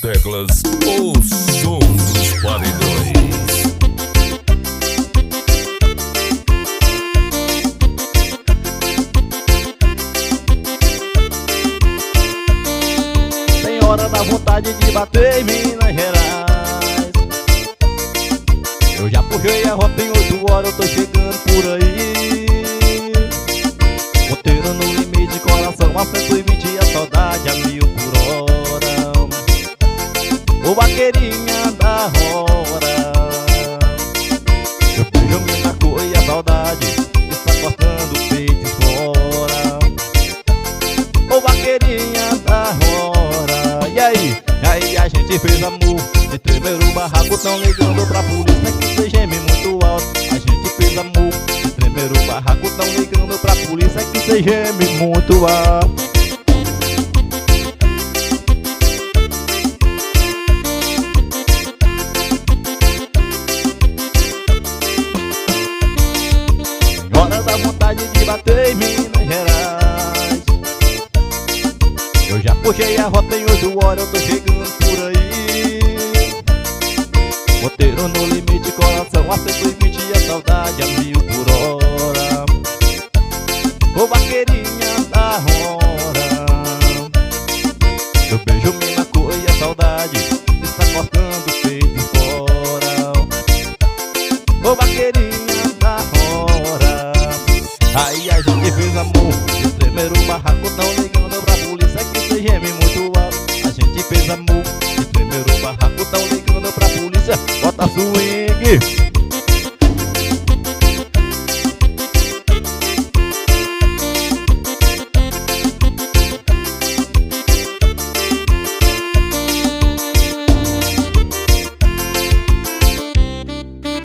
teclas, o som dos paredões. Tem hora da vontade de bater em Minas Gerais. Eu já puxei a rota em 8 horas, eu tô chegando por aí. Roteiro no limite, coração a 120, a saudade a 1000 por hora. Ô vaqueirinha da hora, eu beijo me marcou e a saudade está cortando o peito fora. Ô vaqueirinha da hora, e aí a gente fez amor. De tremer o barraco, tão ligando pra polícia que cê geme muito alto. A gente fez amor. De tremer o barraco, tão ligando pra polícia que cê geme muito alto. Hora da vontade de bater em Minas Gerais. Eu já puxei a rota em 8 horas, eu tô chegando por aí. Roteiro no limite, coração a 120, a saudade a 1000 por hora. Ô vaqueirinha da hora, meu beijo me marcou e a saudade está cortando o peito fora. Ô vaqueirinha da hora, aí a gente fez amor. De tremer o barraco, tão ligando pra polícia que cê geme muito alto. A gente fez amor. De tremer o barraco, tão ligando pra polícia, bota swing.